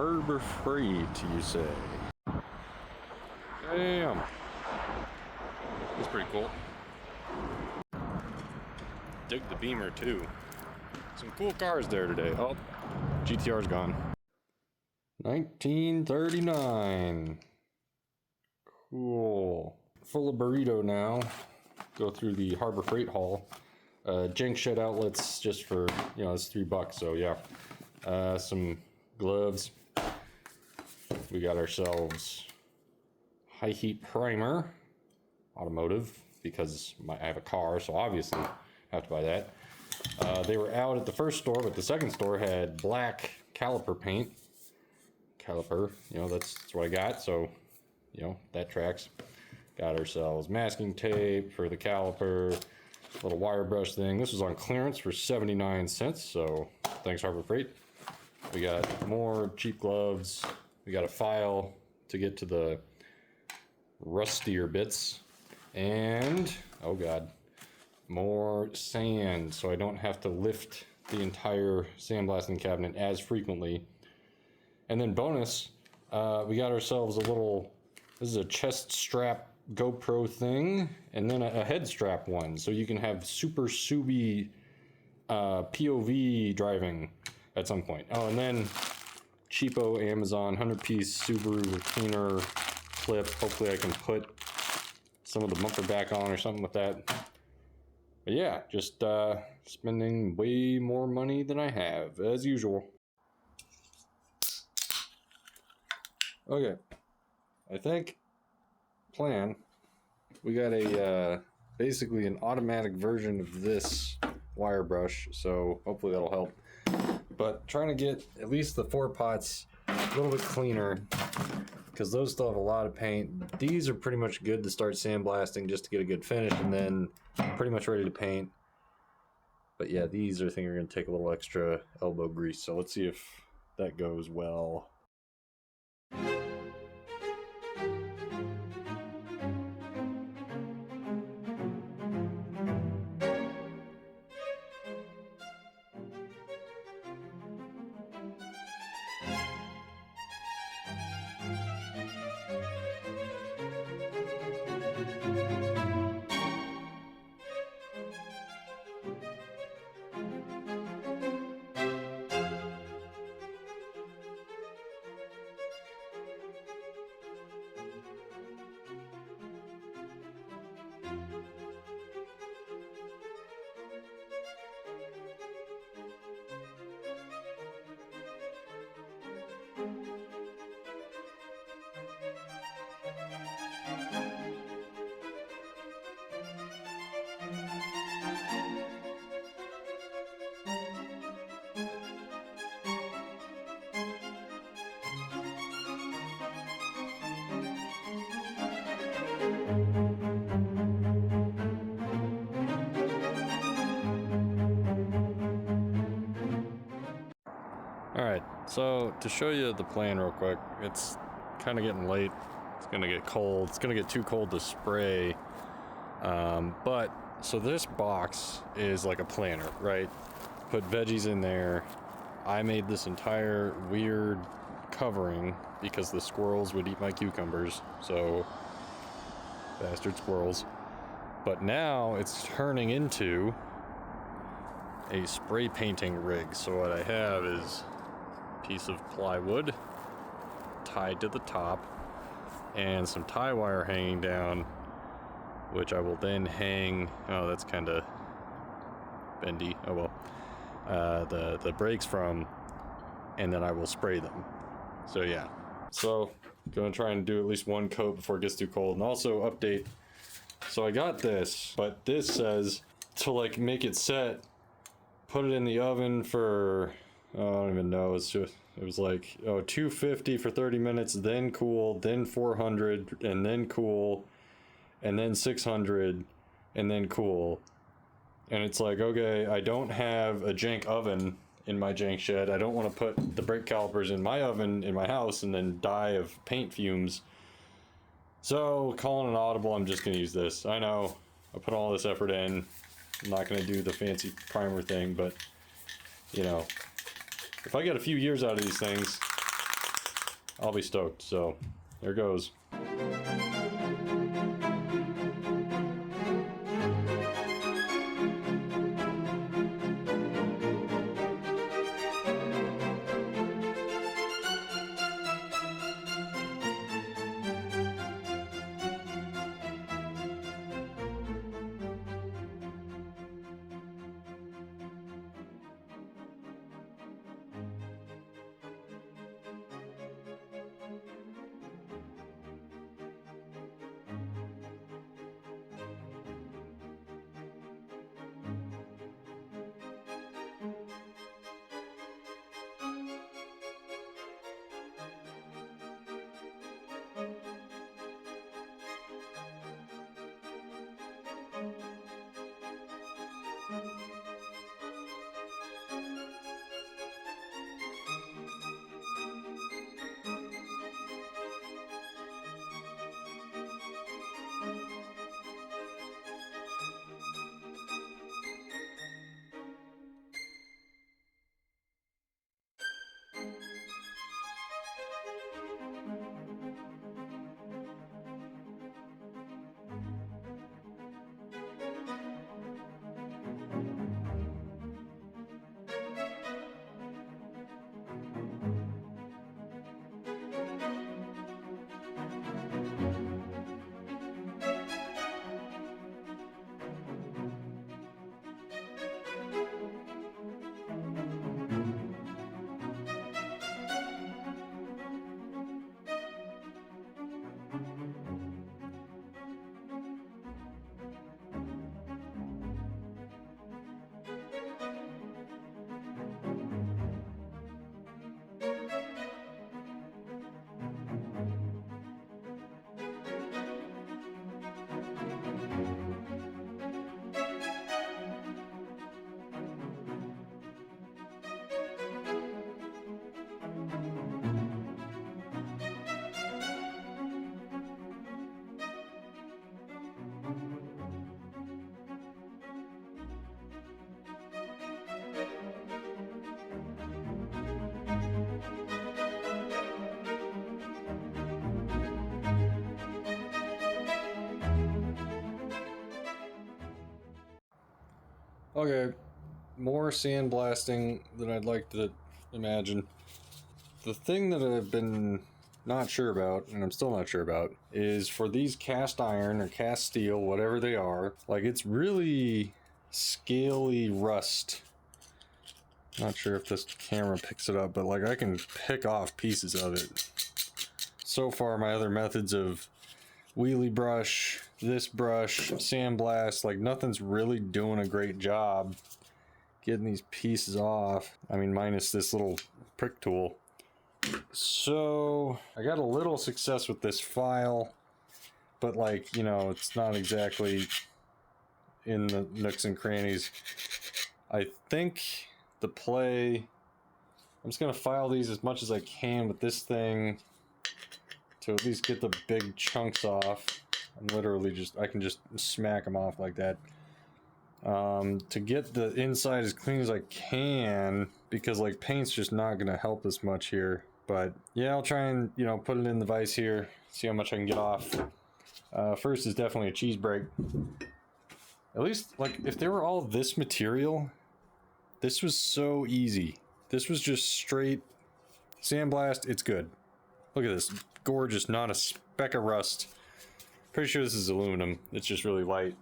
Harbor Freight, you say? Damn. That's pretty cool. Dig the Beamer too. Some cool cars there today. Oh, GTR's gone. 1939. Cool. Full of burrito now. Go through the Harbor Freight Hall. Jank shed outlets just for, you know, it's $3, so yeah. Some gloves. We got ourselves high heat primer, automotive, because I have a car, so obviously I have to buy that. They were out at the first store, but the second store had black caliper paint. Caliper, you know, that's what I got, so, you know, that tracks. Got ourselves masking tape for the caliper, little wire brush thing. This was on clearance for 79 cents, so thanks Harbor Freight. We got more cheap gloves. We got a file to get to the rustier bits. And, oh God, more sand, so I don't have to lift the entire sandblasting cabinet as frequently. And then bonus, we got ourselves a little, this is a chest strap GoPro thing, and then a head strap one, so you can have super scooby POV driving at some point. Oh, and then cheapo Amazon 100-piece Subaru cleaner clip. Hopefully I can put some of the bumper back on or something with that. But yeah, just spending way more money than I have, as usual. Okay, I think plan. We got a basically an automatic version of this wire brush, so hopefully that'll help. But trying to get at least the 4 pots a little bit cleaner, because those still have a lot of paint. These are pretty much good to start sandblasting just to get a good finish, and then pretty much ready to paint. But yeah, these I think are going to take a little extra elbow grease, so let's see if that goes well. Alright, so to show you the plan real quick, it's kind of getting late, it's gonna get cold, it's gonna get too cold to spray, so this box is like a planner, right? Put veggies in there. I made this entire weird covering because the squirrels would eat my cucumbers, so bastard squirrels. But now it's turning into a spray painting rig, so what I have is piece of plywood tied to the top and some tie wire hanging down, which I will then hang, oh that's kind of bendy, oh well, the brakes from, and then I will spray them. So yeah, so gonna try and do at least one coat before it gets too cold. And also update, so I got this, but this says to like make it set, put it in the oven for, I don't even know, it was like, oh, 250 for 30 minutes, then cool, then 400, and then cool, and then 600, and then cool. And it's like, okay, I don't have a jank oven in my jank shed. I don't want to put the brake calipers in my oven in my house and then die of paint fumes. So, calling an audible, I'm just going to use this. I know, I put all this effort in. I'm not going to do the fancy primer thing, but, you know, if I get a few years out of these things, I'll be stoked. So there goes. Okay, more sandblasting than I'd like to imagine. The thing that I've been not sure about, and I'm still not sure about, is for these cast iron or cast steel, whatever they are, like it's really scaly rust. Not sure if this camera picks it up, but like I can pick off pieces of it. So far, my other methods of wheelie brush, this brush, sandblast, like nothing's really doing a great job getting these pieces off. I mean, minus this little prick tool. So I got a little success with this file, but like, you know, it's not exactly in the nooks and crannies. I think the play, I'm just gonna file these as much as I can with this thing to at least get the big chunks off. I'm literally just, I can just smack them off like that. To get the inside as clean as I can, because like paint's just not gonna help us much here. But yeah, I'll try and, you know, put it in the vise here, see how much I can get off. First is definitely a cheese break. At least, like, if they were all this material, this was so easy. This was just straight sandblast, it's good. Look at this, gorgeous, not a speck of rust. Pretty sure this is aluminum, it's just really light.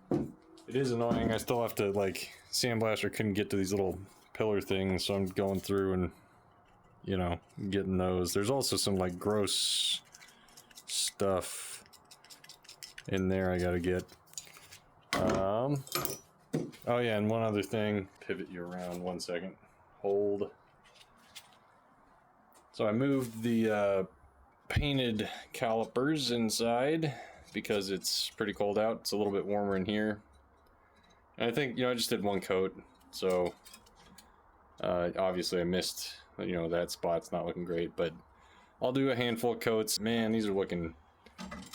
It is annoying, I still have to, like, sandblast, or couldn't get to these little pillar things, so I'm going through and, you know, getting those. There's also some, like, gross stuff in there I gotta get. Oh yeah, and one other thing, pivot you around 1 second, hold. So I moved the painted calipers inside because it's pretty cold out. It's a little bit warmer in here. And I think, you know, I just did one coat, so obviously I missed, you know, that spot's not looking great, but I'll do a handful of coats. Man, these are looking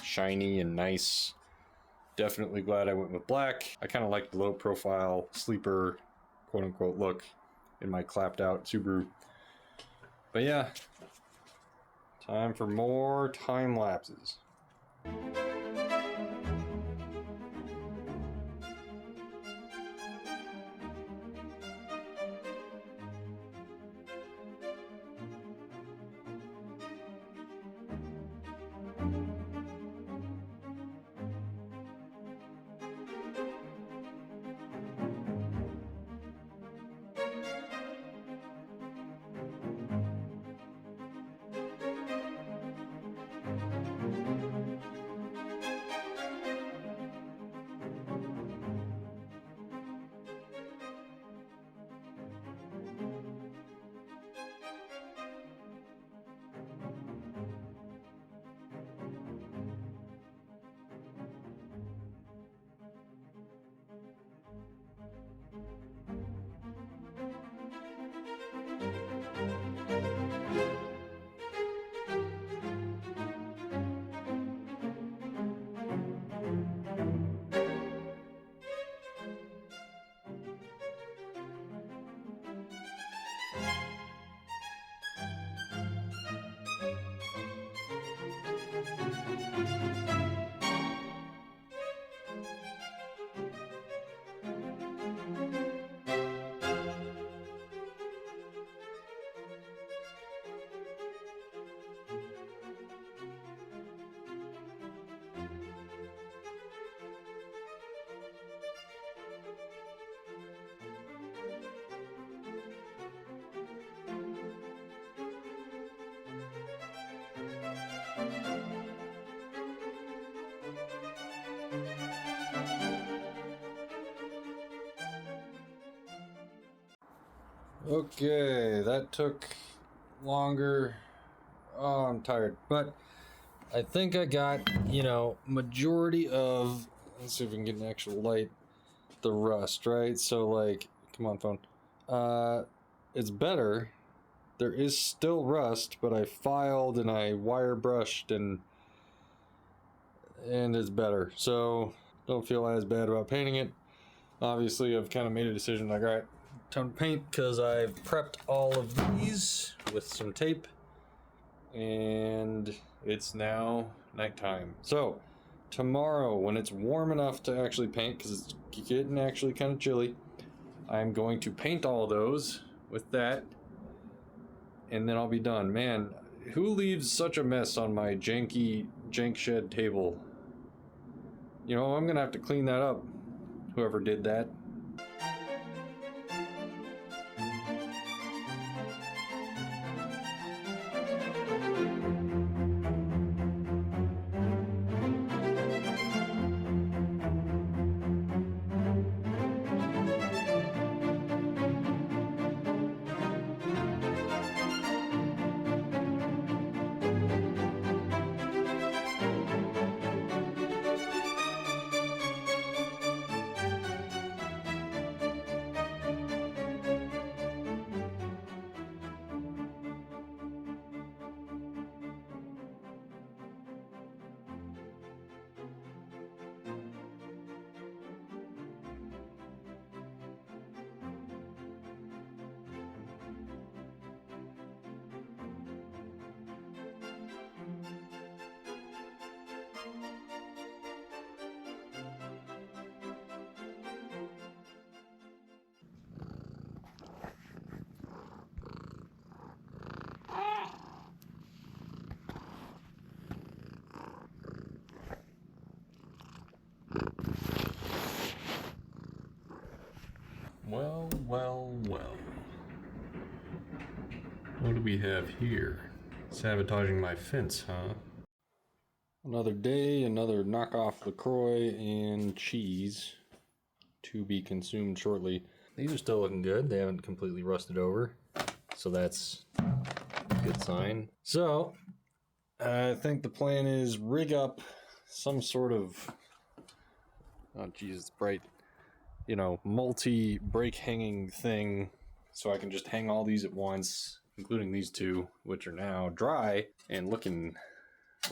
shiny and nice. Definitely glad I went with black. I kind of like the low profile sleeper quote unquote look in my clapped out Subaru. But yeah, Time for more time lapses. Okay, that took longer. Oh, I'm tired. But I think I got, majority of, let's see if we can get an actual light, the rust, right? So, like, come on, phone. It's better. There is still rust, but I filed and I wire brushed and it's better. So, don't feel as bad about painting it. Obviously, I've kind of made a decision like, all right, time to paint, because I've prepped all of these with some tape and it's now nighttime. So tomorrow, when it's warm enough to actually paint, because it's getting actually kind of chilly, I'm going to paint all those with that and then I'll be done. Man, who leaves such a mess on my jank shed table? I'm gonna have to clean that up, whoever did that. Well, well, well. What do we have here? Sabotaging my fence, huh? Another day, another knockoff LaCroix and cheese to be consumed shortly. These are still looking good. They haven't completely rusted over, so that's a good sign. So, I think the plan is rig up some sort of, oh geez, it's bright, multi-brake hanging thing, so I can just hang all these at once, including these two, which are now dry and looking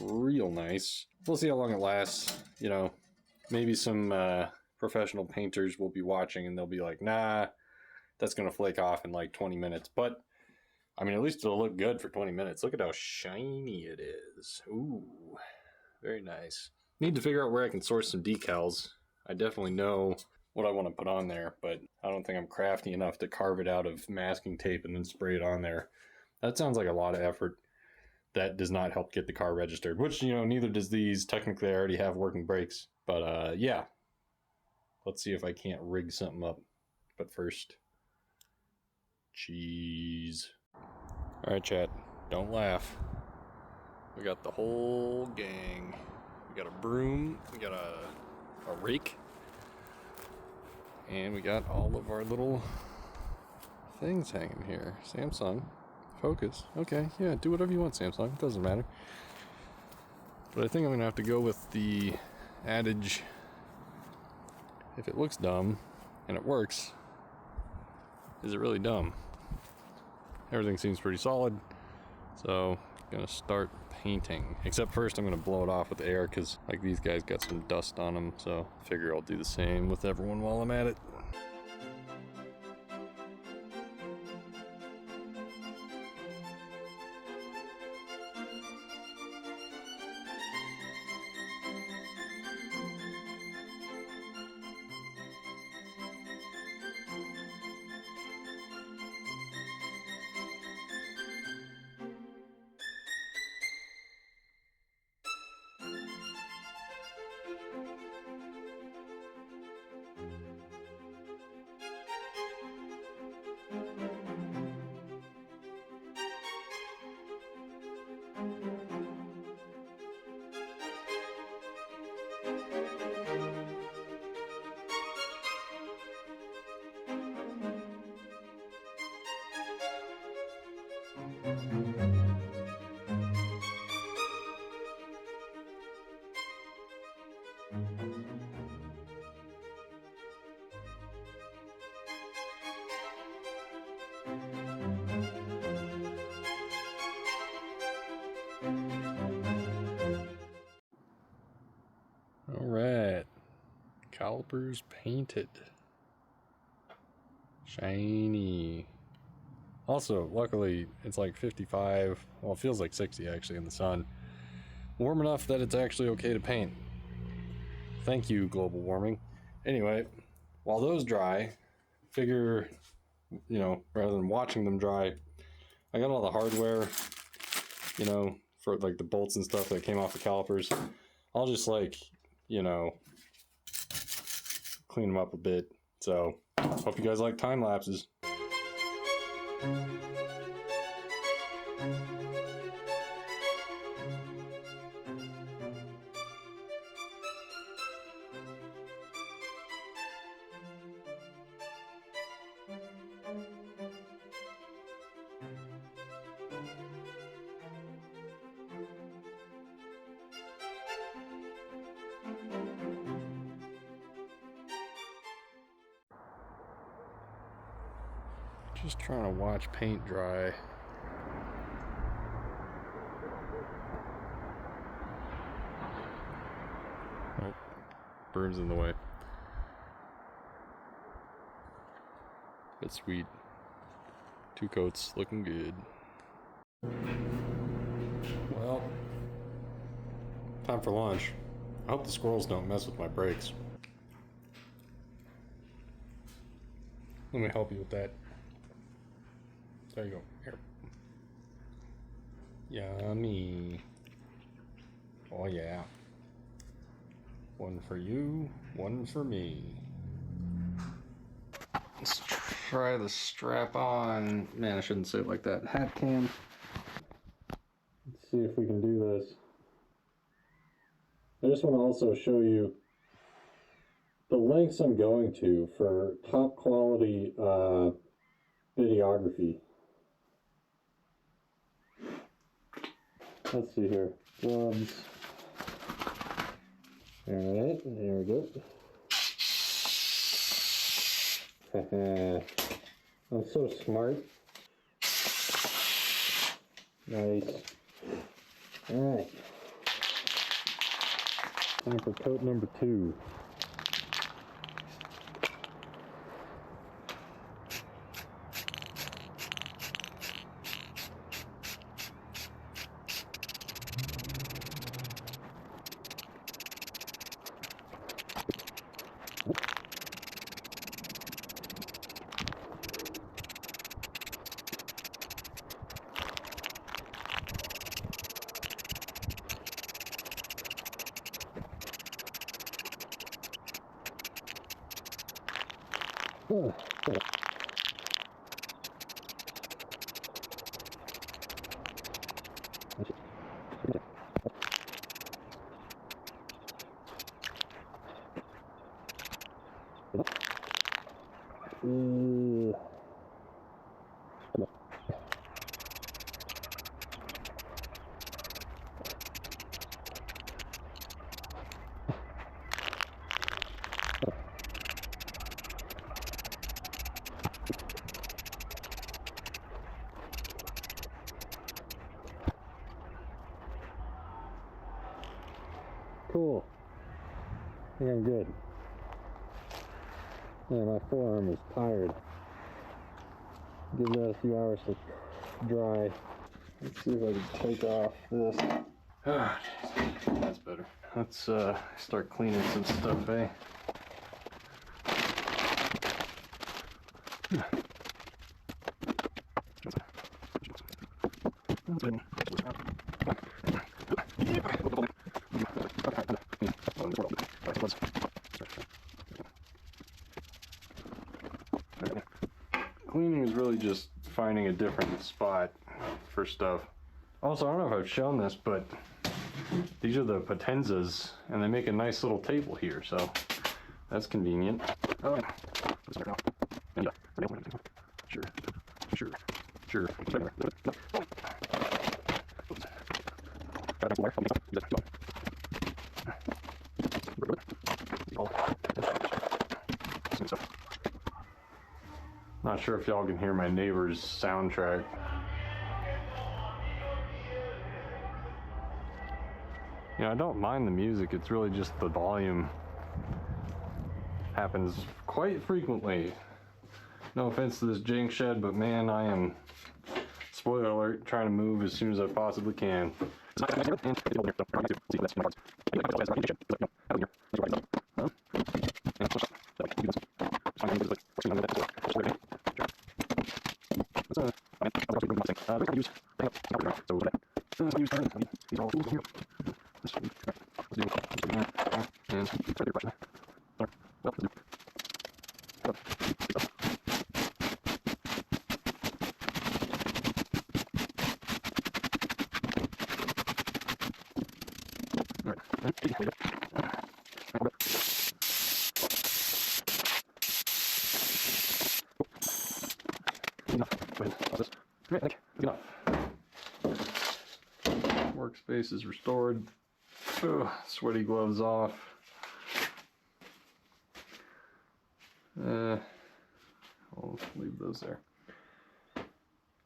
real nice. We'll see how long it lasts. Maybe some professional painters will be watching and they'll be like, nah, that's gonna flake off in like 20 minutes. But I mean, at least it'll look good for 20 minutes. Look at how shiny it is. Ooh, very nice. Need to figure out where I can source some decals. I definitely know what I want to put on there, but I don't think I'm crafty enough to carve it out of masking tape and then spray it on there. That sounds like a lot of effort. That does not help get the car registered, which, you know, neither does these. Technically, I already have working brakes. But, yeah. Let's see if I can't rig something up. But first, cheese. All right, chat. Don't laugh. We got the whole gang. We got a broom. We got a rake. And we got all of our little things hanging here. Samsung. Focus. Okay, yeah, do whatever you want, Samsung. It doesn't matter. But I think I'm going to have to go with the adage, if it looks dumb and it works, is it really dumb? Everything seems pretty solid. So, I'm going to start painting. Except first I'm going to blow it off with air because like these guys got some dust on them. So, I figure I'll do the same with everyone while I'm at it. Alright, calipers painted. Shiny. Also, luckily, it's like 55, well, it feels like 60 actually in the sun. Warm enough that it's actually okay to paint. Thank you, global warming. Anyway, while those dry, figure, you know, rather than watching them dry, I got all the hardware, you know, for like the bolts and stuff that came off the calipers. I'll just like, you know, clean them up a bit. So, hope you guys like time lapses. Just trying to watch paint dry. Oh, broom's in the way. But sweet. 2 coats, looking good. Well, time for lunch. I hope the squirrels don't mess with my brakes. Let me help you with that. There you go. Here. Yummy. Oh yeah. One for you, one for me. Let's try the strap on. Man, I shouldn't say it like that. Hat cam. Let's see if we can do this. I just want to also show you the lengths I'm going to for top quality videography. Let's see here. Gloves. Alright, there we go. I'm so smart. Nice. Alright. Time for coat number 2. Cool. I think I'm good. Yeah, my forearm is tired. Give that a few hours to dry. Let's see if I can take off this. Ah, that's better. Let's start cleaning some stuff, eh? Cleaning is really just finding a different spot for stuff. Also, I don't know if I've shown this, but these are the potenzas, and they make a nice little table here, so that's convenient. Oh, sure. Not sure if y'all can hear my neighbor's soundtrack. You know, I don't mind the music, it's really just the volume. Happens quite frequently. No offense to this jank shed, but man, I am, spoiler alert, trying to move as soon as I possibly can. Workspace is restored. Ugh, sweaty gloves off. I'll leave those there.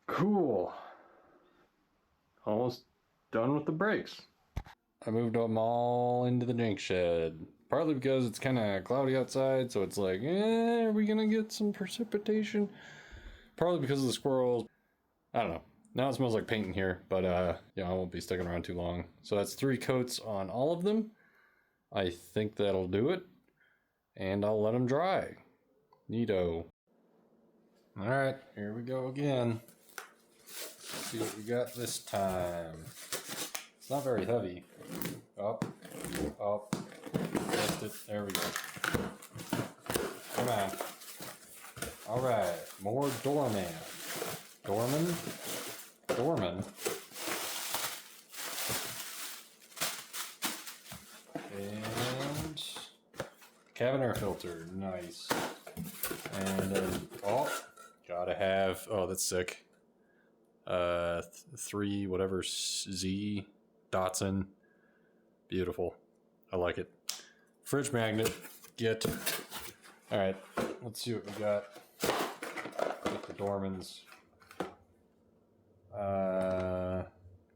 Cool. Almost done with the brakes. I moved them all into the jank shed. Partly because it's kind of cloudy outside, so it's like, are we gonna get some precipitation? Partly because of the squirrels. I don't know. Now it smells like paint in here, but yeah, I won't be sticking around too long. So that's 3 coats on all of them. I think that'll do it. And I'll let them dry. Neato. Alright, here we go again. Let's see what we got this time. It's not very heavy. Up, lift it, there we go. Come on. Alright, more doorman. Dorman? And cabin air filter, nice. And then, gotta have, that's sick. 3 whatever Z Datsun, beautiful. I like it. Fridge magnet, get. All right, let's see what we got. Get the Dormans.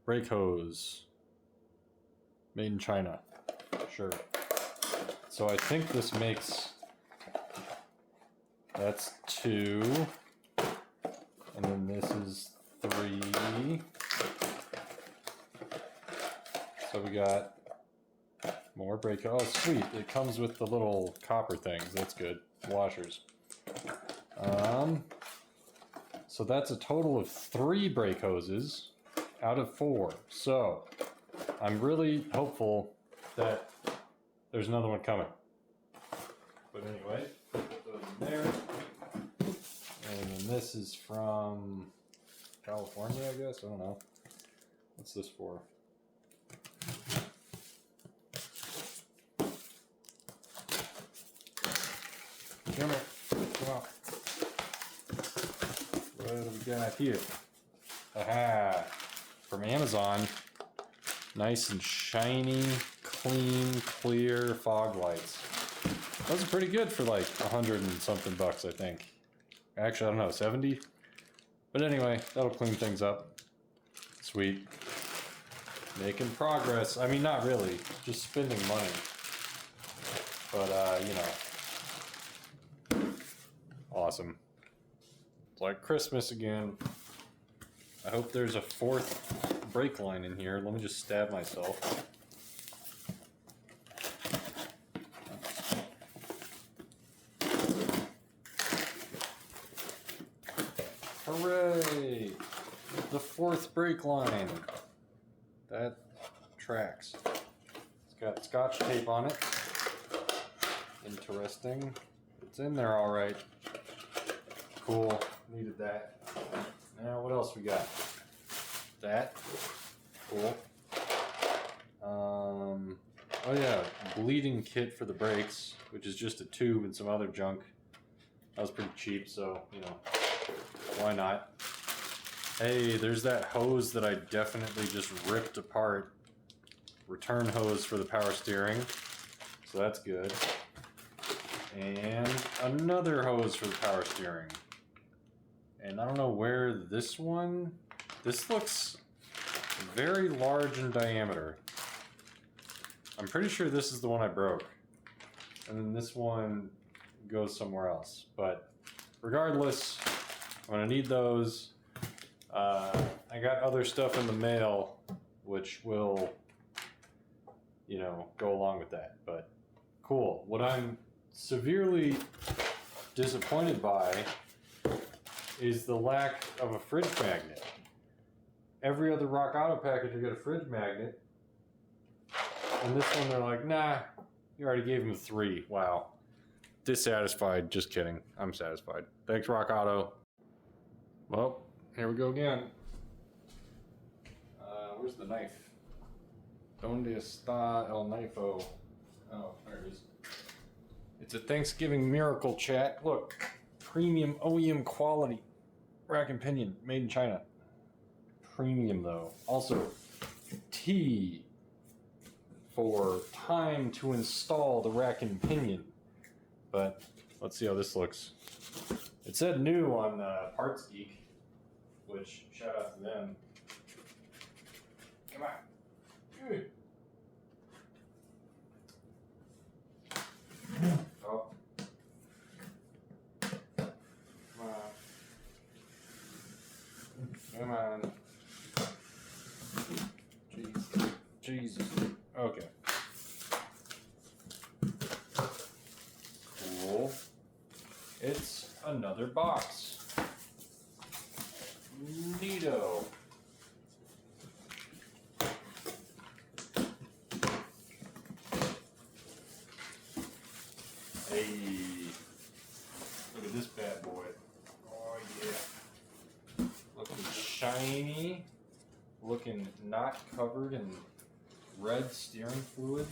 Brake hose. Made in China. Sure. So I think this makes, that's 2. And then this is 3. So we got more brake. Oh, sweet. It comes with the little copper things. That's good. Washers. So that's a total of 3 brake hoses out of 4. So I'm really hopeful that there's another one coming. But anyway, put those in there. And this is from California, I guess. I don't know. What's this for? Come here. Come on. What do we got here? Aha! From Amazon. Nice and shiny, clean, clear fog lights. Those are pretty good for like 100 and something bucks, I think. Actually, I don't know, 70? But anyway, that'll clean things up. Sweet. Making progress. I mean, not really. Just spending money. But, you know. Awesome. It's like Christmas again. I hope there's a fourth brake line in here. Let me just stab myself. Hooray! The fourth brake line. That tracks. It's got scotch tape on it. Interesting. It's in there all right. Cool. Needed that. Now what else we got? That. Cool. Oh yeah, bleeding kit for the brakes, which is just a tube and some other junk. That was pretty cheap, so, you know, why not? Hey, there's that hose that I definitely just ripped apart. Return hose for the power steering. So that's good. And another hose for the power steering. And I don't know where this one... This looks very large in diameter. I'm pretty sure this is the one I broke. And then this one goes somewhere else. But regardless, I'm gonna need those. I got other stuff in the mail, which will, you know, go along with that. But cool. What I'm severely disappointed by is the lack of a fridge magnet. Every other Rock Auto package, you get a fridge magnet. And this one, they're like, nah, you already gave him 3. Wow. Dissatisfied. Just kidding. I'm satisfied. Thanks, Rock Auto. Well, here we go again. Where's the knife? Donde está el knifeo? Oh, there it is. It's a Thanksgiving miracle, chat. Look, premium OEM quality rack and pinion, made in China. Premium though. Also, T for time to install the rack and pinion. But let's see how this looks. It said new on Parts Geek, which shout out to them. Come on. Good. Oh. Come on. Come on. Jeez. Jesus. Okay. Cool. It's another box. Neato. Hey, look at this bad boy. Oh yeah. Looking shiny. Looking not covered in red steering fluid.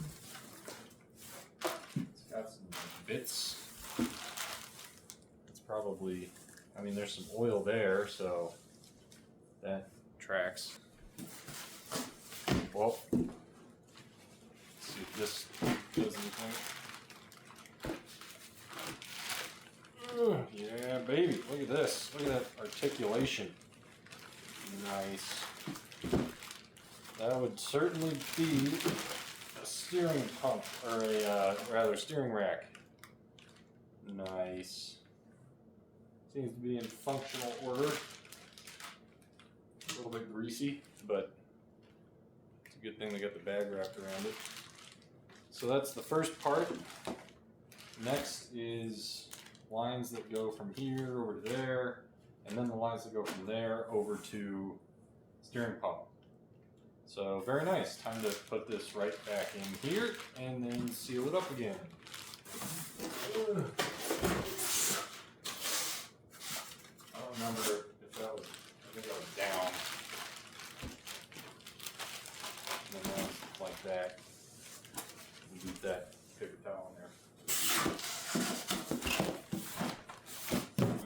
It's got some bits. It's probably, I mean, there's some oil there, so that tracks. Well, let's see if this does anything. Yeah, baby, look at this. Look at that articulation. Nice. That would certainly be a steering pump, or a, rather, steering rack. Nice. Seems to be in functional order. A little bit greasy, but it's a good thing they got the bag wrapped around it. So that's the first part. Next is lines that go from here over to there, and then the lines that go from there over to steering pump. So very nice. Time to put this right back in here and then seal it up again. don't remember if that was, I think that was down. And then that was like that. Leave that paper towel in there.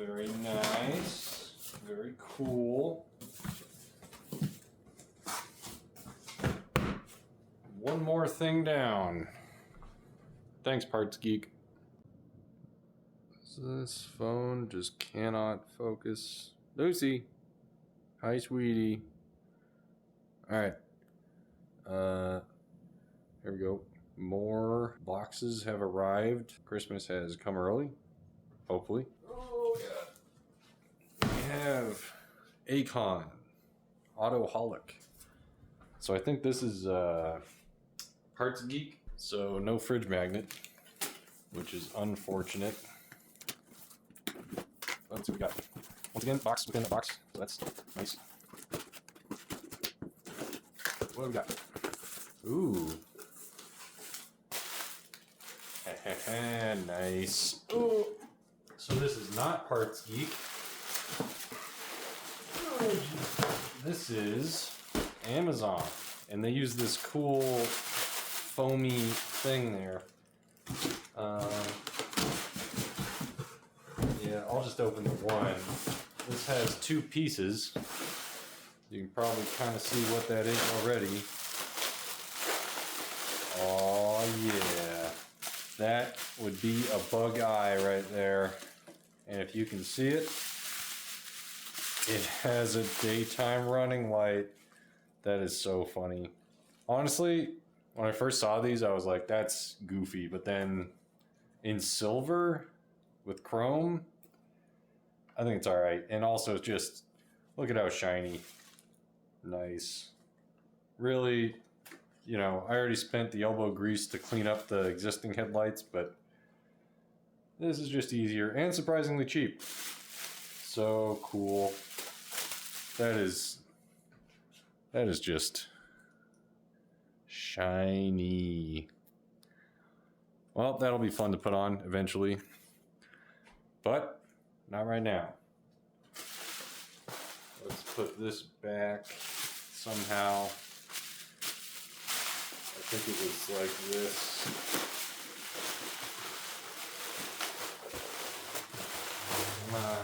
Very nice. Very cool. One more thing down. Thanks, Parts Geek. This phone just cannot focus. Lucy. Hi, sweetie. Alright. Here we go. More boxes have arrived. Christmas has come early. Hopefully. Oh, God. We have Acon. Autoholic. So I think this is Parts Geek. So no fridge magnet, which is unfortunate. Let's see what we got. Once again, box within a box. So that's nice. What do we got? Ooh. Nice. Ooh. So this is not Parts Geek. This is Amazon. And they use this cool foamy thing there. Yeah, I'll just open the one. This has two pieces. You can probably kind of see what that is already. Oh yeah. That would be a bug eye right there. And if you can see it, it has a daytime running light. That is so funny. Honestly, when I first saw these, I was like, that's goofy. But then in silver with chrome, I think it's all right. And also just look at how shiny. Nice. Really, you know, I already spent the elbow grease to clean up the existing headlights, but this is just easier and surprisingly cheap. So cool. That is just shiny. Well, that'll be fun to put on eventually, but not right now. Let's put this back somehow. I think it was like this. Come on.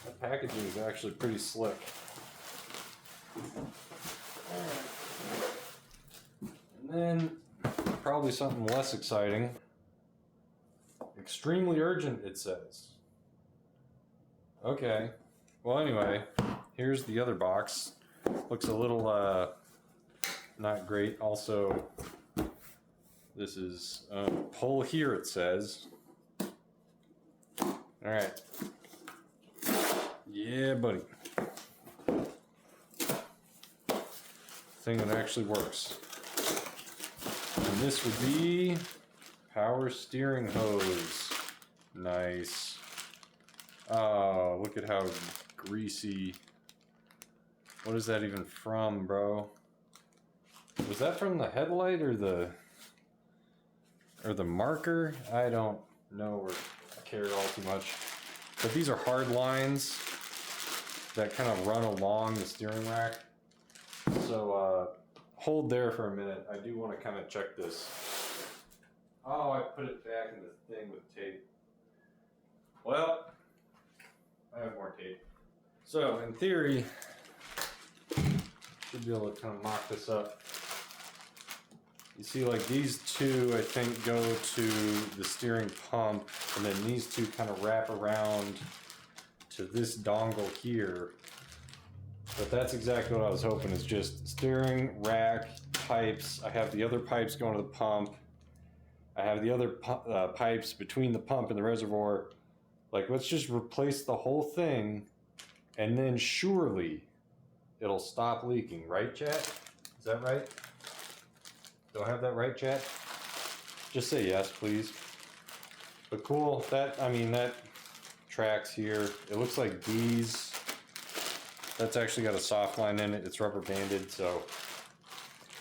That packaging is actually pretty slick. And then probably something less exciting. Extremely urgent, it says. Okay. Well, anyway, here's the other box. Looks a little not great. Also, this is pull here, it says. All right. Yeah, buddy. Thing that actually works. And this would be power steering hose. Nice. Oh, look at how greasy. What is that even from, bro? Was that from the headlight or the marker? I don't know or care at all too much. But these are hard lines that kind of run along the steering rack. So hold there for a minute. I do want to kind of check this. Oh, I put it back in the thing with tape. Well, I have more tape. So in theory, should be able to kind of mock this up. You see, like these two, I think, go to the steering pump, and then these two kind of wrap around to this dongle here. But that's exactly what I was hoping, is just steering rack pipes. I have the other pipes going to the pump. I have the other pipes between the pump and the reservoir. Like, let's just replace the whole thing, and then surely it'll stop leaking, right, chat? Is that right? Do I have that right, chat? Just say yes, please. But cool, that tracks here. It looks like these, that's actually got a soft line in it. It's rubber banded, so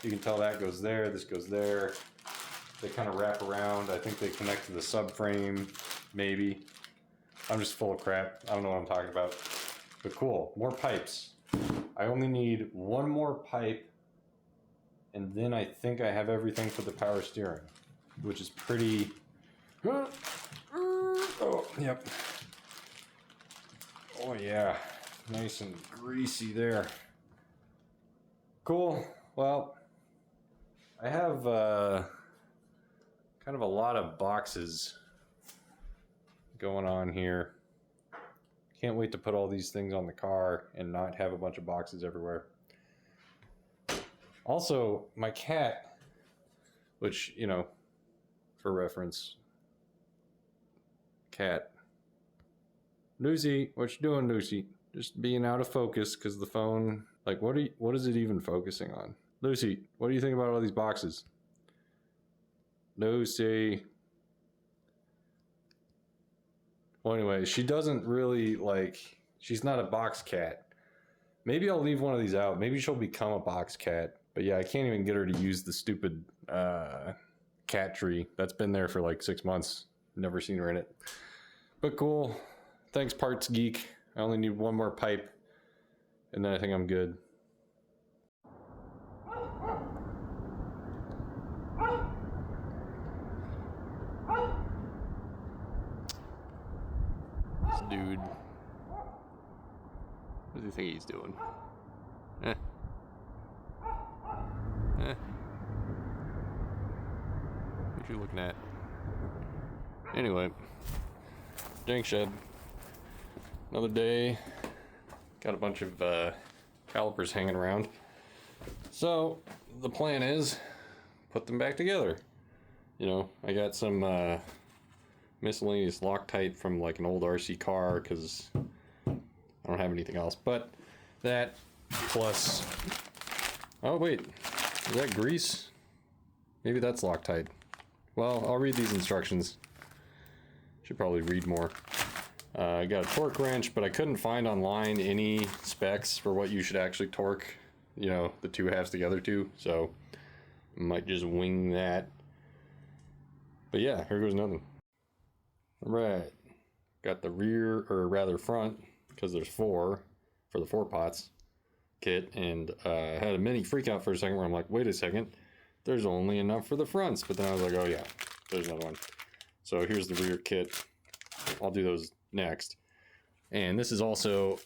you can tell that goes there, this goes there. They kind of wrap around. I think they connect to the subframe, maybe. I'm just full of crap. I don't know what I'm talking about. But cool, more pipes. I only need one more pipe, and then I think I have everything for the power steering, which is pretty... Oh, yep. Oh yeah, nice and greasy there. Cool, well, I have kind of a lot of boxes going on here. Can't wait to put all these things on the car and not have a bunch of boxes everywhere. Also, my cat, which, you know, for reference, cat. Lucy, what you doing, Lucy? Just being out of focus because the phone, like, what is it even focusing on? Lucy, what do you think about all these boxes? Lucy. Well, anyway, she doesn't really, like, she's not a box cat. Maybe I'll leave one of these out. Maybe she'll become a box cat. But yeah, I can't even get her to use the stupid cat tree. That's been there for like 6 months. Never seen her in it. But cool. Thanks, Parts Geek. I only need one more pipe, and then I think I'm good. This dude. What does he think he's doing? What you looking at? Anyway, jank shed. Another day. Got a bunch of calipers hanging around. So the plan is put them back together. You know, I got some miscellaneous Loctite from like an old RC car because I don't have anything else. But that plus, oh wait, is that grease? Maybe that's Loctite. Well, I'll read these instructions. Should probably read more. I got a torque wrench, but I couldn't find online any specs for what you should actually torque, you know, the two halves together to, so I might just wing that. But yeah, here goes nothing. Alright, got the rear, or rather front, because there's 4 for the 4 pots kit, and I had a mini freak out for a second where I'm like, wait a second, there's only enough for the fronts, but then I was like, oh yeah, there's another one. So here's the rear kit. I'll do those next. And this is also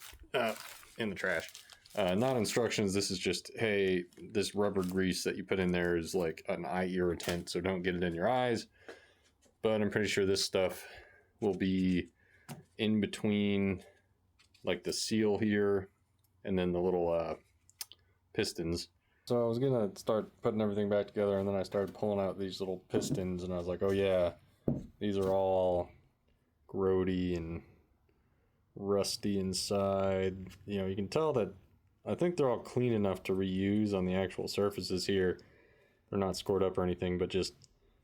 in the trash. Not instructions, this is just, hey, this rubber grease that you put in there is like an eye irritant, so don't get it in your eyes. But I'm pretty sure this stuff will be in between like the seal here and then the little pistons. So I was gonna start putting everything back together, and then I started pulling out these little pistons, and I was like, oh yeah, these are all grody and rusty inside. You know, you can tell that I think they're all clean enough to reuse on the actual surfaces here. They're not scored up or anything, but just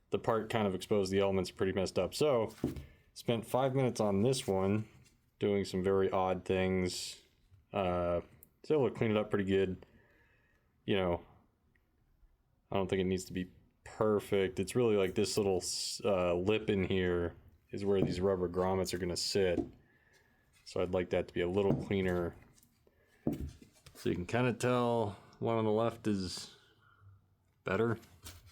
the part kind of exposed, the elements pretty messed up. So spent 5 minutes on this one doing some very odd things. Was able to clean it up pretty good. You know, I don't think it needs to be perfect. It's really like this little lip in here is where these rubber grommets are going to sit. So I'd like that to be a little cleaner. So you can kind of tell one on the left is better.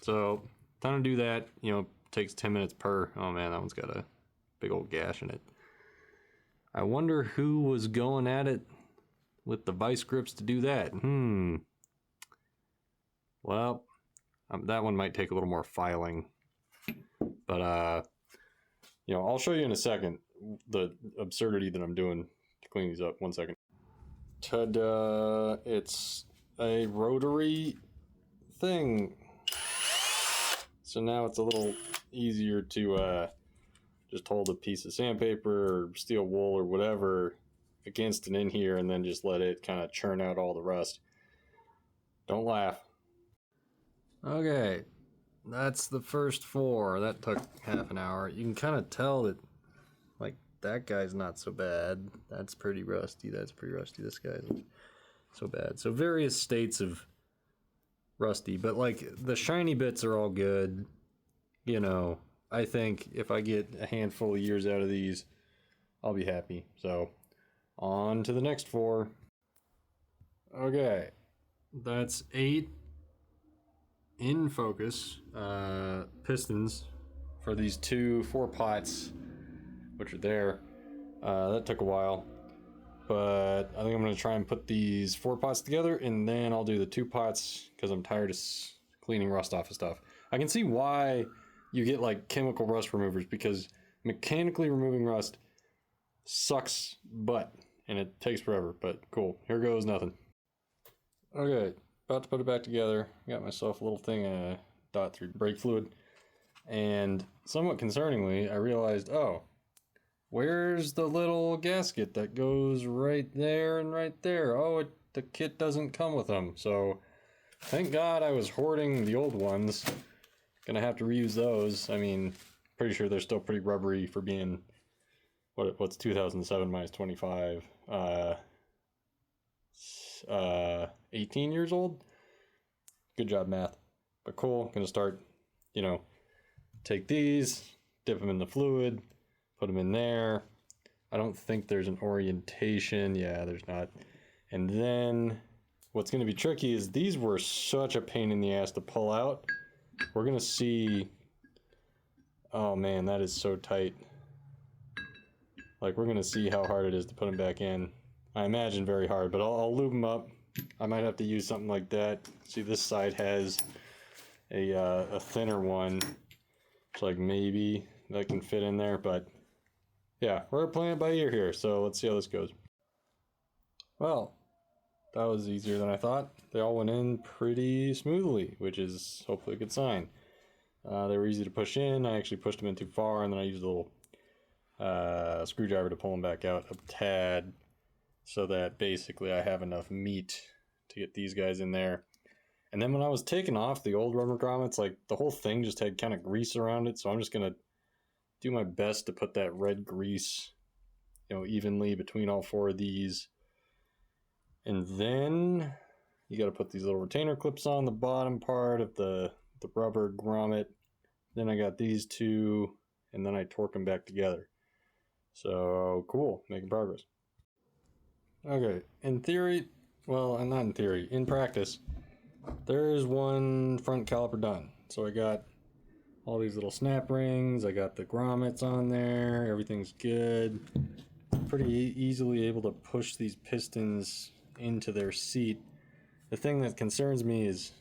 So time to do that, you know, takes 10 minutes per. Oh man, that one's got a big old gash in it. I wonder who was going at it with the vice grips to do that. Well, that one might take a little more filing. But, you know, I'll show you in a second the absurdity that I'm doing to clean these up. 1 second. Ta-da! It's a rotary thing. So now it's a little easier to just hold a piece of sandpaper or steel wool or whatever against and in here, and then just let it kind of churn out all the rust. Don't laugh. Okay, that's the first 4. That took half an hour. You can kind of tell that, like, that guy's not so bad. That's pretty rusty. That's pretty rusty. This guy's so bad. So various states of rusty, but like the shiny bits are all good. you know, I think if I get a handful of years out of these, I'll be happy. So, on to the next 4. Okay, that's 8 in focus pistons for these 4 pots, which are there. That took a while, but I think I'm going to try and put these 4 pots together, and then I'll do the 2 pots because I'm tired of cleaning rust off of stuff. I can see why you get like chemical rust removers, because mechanically removing rust sucks butt and it takes forever, but cool. Here goes nothing. Okay, about to put it back together. Got myself a little thing of dot through brake fluid, and somewhat concerningly I realized, oh, where's the little gasket that goes right there and right there? Oh, the kit doesn't come with them. So thank God I was hoarding the old ones. Gonna have to reuse those. I mean, pretty sure they're still pretty rubbery for being what's 2007 minus 25. 18 years old. Good job, math. But cool. Gonna start. Take these, dip them in the fluid, put them in there. I don't think there's an orientation. Yeah, there's not. And then what's going to be tricky is these were such a pain in the ass to pull out. We're going to see. Oh man, that is so tight. Like, we're going to see how hard it is to put them back in. I imagine very hard, but I'll lube them up. I might have to use something like that. See, this side has a thinner one. It's like maybe that can fit in there, but yeah, we're playing it by ear here, so let's see how this goes. Well, that was easier than I thought. They all went in pretty smoothly, which is hopefully a good sign. They were easy to push in. I actually pushed them in too far, and then I used a little screwdriver to pull them back out a tad, so that basically I have enough meat to get these guys in there. And then when I was taking off the old rubber grommets, like the whole thing just had kind of grease around it, so I'm just gonna do my best to put that red grease, evenly between all 4 of these. And then you got to put these little retainer clips on the bottom part of the rubber grommet. Then I got these 2, and then I torque them back together. So cool, making progress. Okay, in theory, well, not in theory, in practice, there's 1 front caliper done. So I got all these little snap rings, I got the grommets on there, everything's good. Pretty easily able to push these pistons into their seat. The thing that concerns me is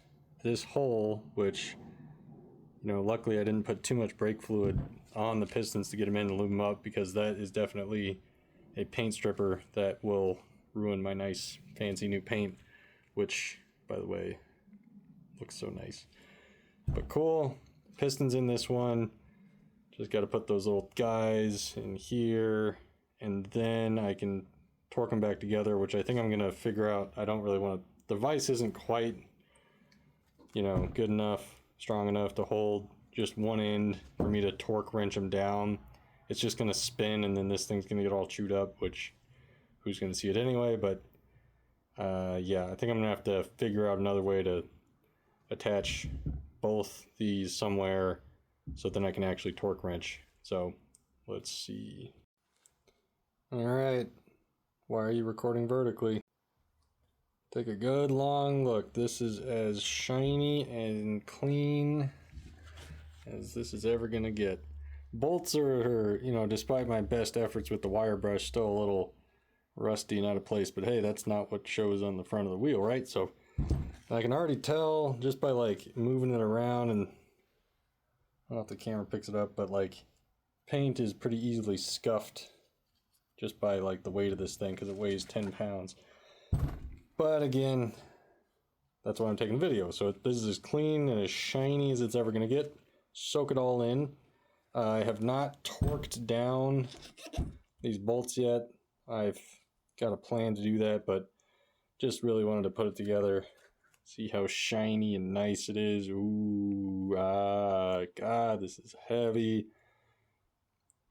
this hole, which, luckily I didn't put too much brake fluid on the pistons to get them in and lube them up, because that is definitely a paint stripper that will ruin my nice fancy new paint, which, by the way, looks so nice. But cool. Pistons in this one. Just got to put those little guys in here, and then I can torque them back together, which I think I'm going to figure out. I don't really want to. The vise isn't quite, good enough, strong enough to hold just one end for me to torque wrench them down. It's just going to spin, and then this thing's going to get all chewed up, which who's going to see it anyway? But yeah, I think I'm going to have to figure out another way to attach both these somewhere so then I can actually torque wrench. So let's see. All right, why are you recording vertically? Take a good long look. This is as shiny and clean as this is ever gonna get. Bolts are, despite my best efforts with the wire brush, still a little rusty and out of place, but hey, that's not what shows on the front of the wheel, right? So I can already tell just by like moving it around, and I don't know if the camera picks it up, but like paint is pretty easily scuffed just by like the weight of this thing, because it weighs 10 pounds. But again, that's why I'm taking video. So this is as clean and as shiny as it's ever going to get. Soak it all in. I have not torqued down these bolts yet. I've got a plan to do that, but just really wanted to put it together. See how shiny and nice it is. Ooh, God, this is heavy.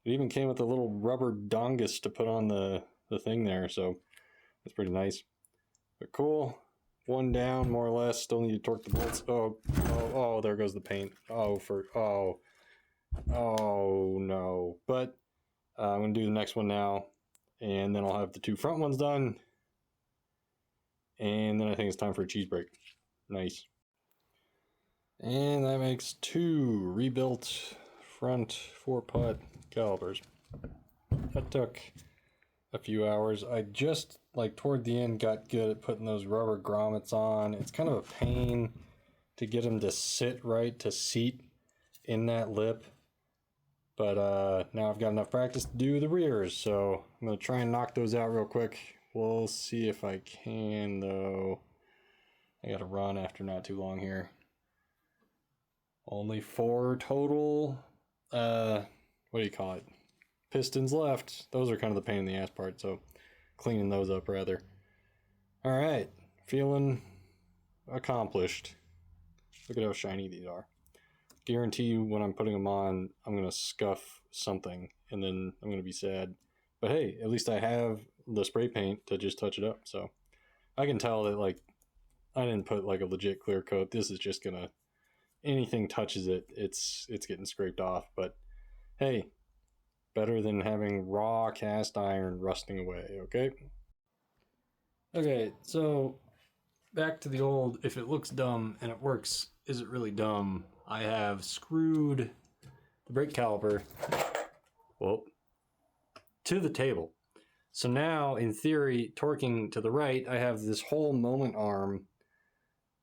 It even came with a little rubber dongus to put on the thing there, so that's pretty nice. But cool. One down, more or less. Still need to torque the bolts. Oh, there goes the paint. Oh, Oh no. But I'm going to do the next one now, and then I'll have the two front ones done. And then I think it's time for a cheese break. Nice. And that makes 2 rebuilt front 4-putt calipers. That took a few hours. I just, like, toward the end got good at putting those rubber grommets on. It's kind of a pain to get them to sit right, to seat in that lip. But now I've got enough practice to do the rears, so I'm going to try and knock those out real quick. We'll see if I can, though. I got to run after not too long here. Only 4 total, what do you call it? Pistons left. Those are kind of the pain in the ass part, so cleaning those up rather. All right, feeling accomplished. Look at how shiny these are. Guarantee you when I'm putting them on, I'm going to scuff something and then I'm going to be sad. But hey, at least I have the spray paint to just touch it up. So I can tell that, like, I didn't put like a legit clear coat. This is just going to, anything touches it, it's getting scraped off. But hey, better than having raw cast iron rusting away, okay? Okay, so back to the old, if it looks dumb and it works, is it really dumb? I have screwed the brake caliper, well, to the table. So now, in theory, torquing to the right, I have this whole moment arm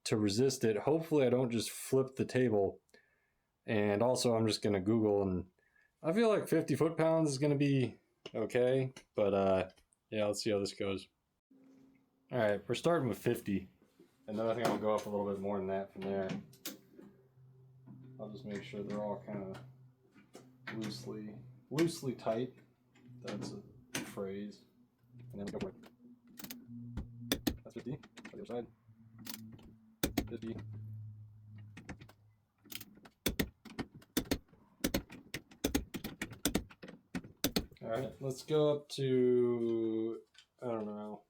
to resist it. Hopefully I don't just flip the table. And also I'm just going to Google, and I feel like 50 foot-pounds is going to be okay. But yeah, let's see how this goes. All right, we're starting with 50. And then I think I'll go up a little bit more than that from there. I'll just make sure they're all kind of loosely tight. That's a phrase. And then we go for it. That's 50. The other side. 50. All right, let's go up to, I don't know,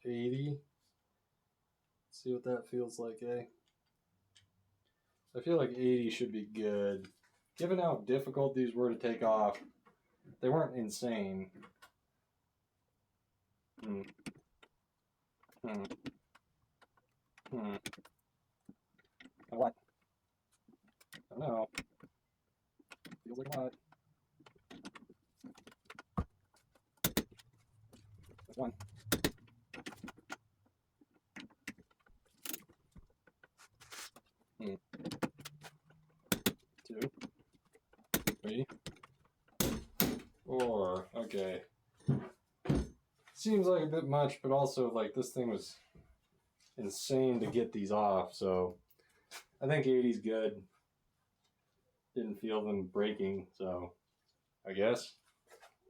80. See what that feels like, eh? I feel like 80 should be good. Given how difficult these were to take off, they weren't insane. A lot. I don't know. Feels like a lot. That's 1. 2. 3. 4. Okay. Seems like a bit much, but also, like, this thing was insane to get these off, so I think 80's good. Didn't feel them breaking, so I guess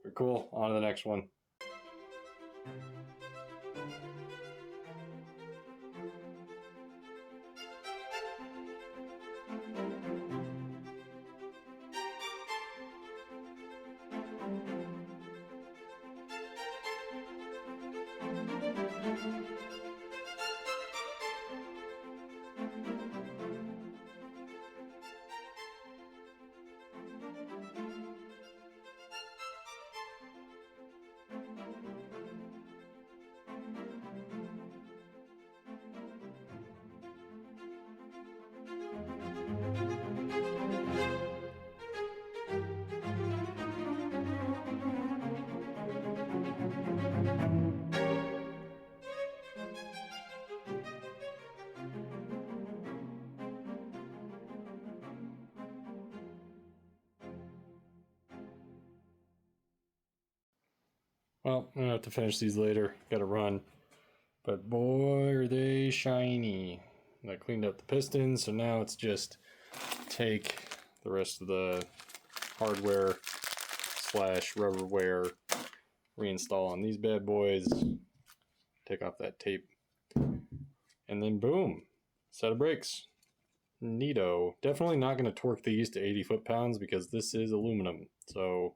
we're cool. On to the next one. Well, I'm gonna have to finish these later. Gotta run. But boy, are they shiny. And I cleaned up the pistons, so now it's just take the rest of the hardware slash rubberware, reinstall on these bad boys, take off that tape, and then boom, set of brakes. Neato. Definitely not going to torque these to 80 foot-pounds because this is aluminum, so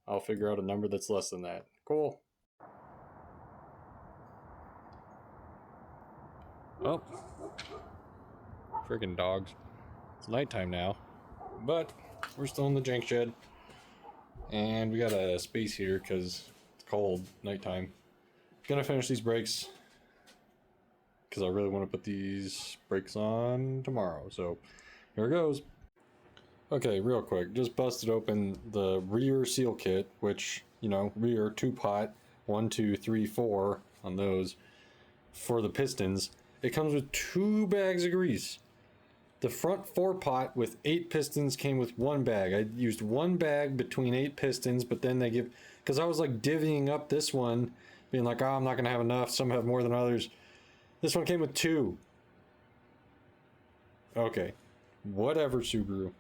I'll figure out a number that's less than that. Cool. Oh, friggin' dogs. It's nighttime now, but We're still in the jank shed. And we got a space heater because it's cold, nighttime. Gonna finish these brakes because I really want to put these brakes on tomorrow. So here it goes. Okay, real quick, just busted open the rear seal kit, which, you know, rear 2-pot, 1, 2, 3, 4 on those for the pistons. It comes with 2 bags of grease. The front 4-pot with 8 pistons came with 1 bag. I used 1 bag between 8 pistons, but then they give, because I was like divvying up this one, being like, oh, I'm not going to have enough. Some have more than others. This one came with 2. Okay. Whatever, Subaru.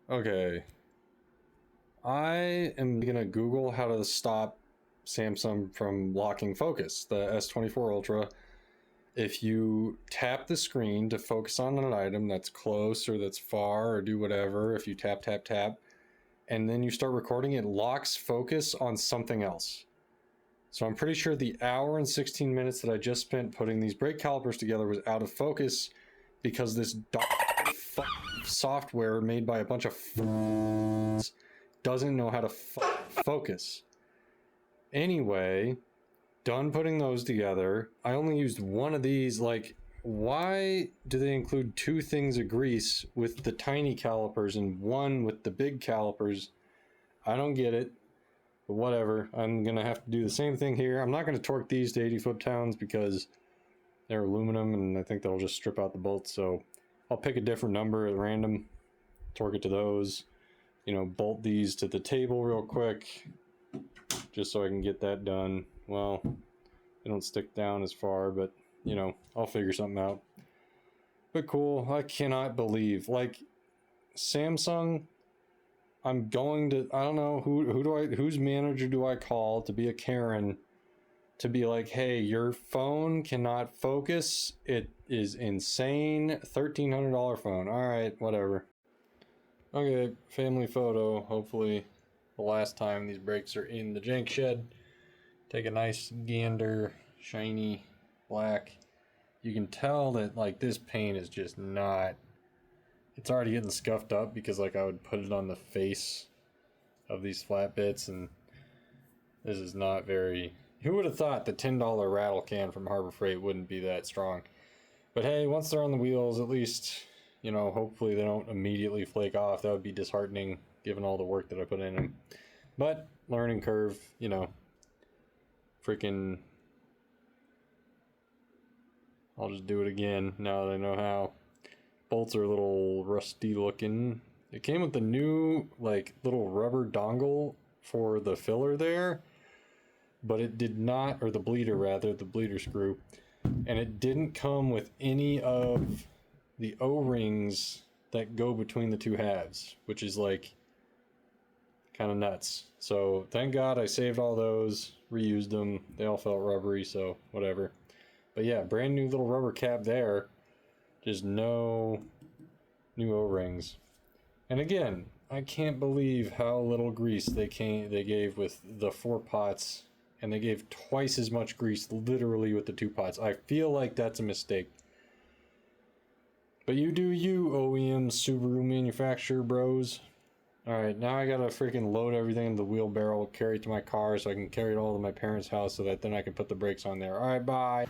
Okay. I am gonna Google how to stop Samsung from locking focus, the S24 Ultra. If you tap the screen to focus on an item that's close or that's far or do whatever, if you tap, tap, tap, and then you start recording, it locks focus on something else. So I'm pretty sure the hour and 16 minutes that I just spent putting these brake calipers together was out of focus because this software made by a bunch of doesn't know how to focus. Anyway, done putting those together. I only used one of these. Like, why do they include 2 things of grease with the tiny calipers and 1 with the big calipers? I don't get it, but whatever. I'm gonna have to do the same thing here. I'm not gonna torque these to 80 foot-pounds because they're aluminum and I think that'll just strip out the bolts. So I'll pick a different number at random, torque it to those, you know, bolt these to the table real quick just so I can get that done. Well, they don't stick down as far, but you know, I'll figure something out. But cool. I cannot believe, like, Samsung, I'm going to, I don't know, whose manager do I call to be a Karen to be like, hey, your phone cannot focus. It is insane. $1,300 phone. All right, whatever. Okay, family photo. Hopefully the last time these brakes are in the jank shed. Take a nice gander, shiny black. You can tell that like this paint is just not, it's already getting scuffed up because like I would put it on the face of these flat bits, and this is not very, who would have thought the $10 rattle can from Harbor Freight wouldn't be that strong? But hey, once they're on the wheels, at least, you know, hopefully they don't immediately flake off. That would be disheartening given all the work that I put in them. But learning curve, you know, freaking, I'll just do it again now that I know how. Bolts are a little rusty looking. It came with the new like little rubber dongle for the filler there, but it did not, or the bleeder rather, the bleeder screw, and it didn't come with any of the O-rings that go between the 2 halves, which is like kind of nuts. So thank God I saved all those, reused them. They all felt rubbery, so whatever. But yeah, brand new little rubber cap there. Just no new O-rings. And again, I can't believe how little grease they gave with the 4 pots, and they gave twice as much grease literally with the 2 pots. I feel like that's a mistake. But you do you, OEM Subaru manufacturer bros. Alright, now I gotta freaking load everything in the wheelbarrow, carry it to my car so I can carry it all to my parents' house so that then I can put the brakes on there. Alright, bye.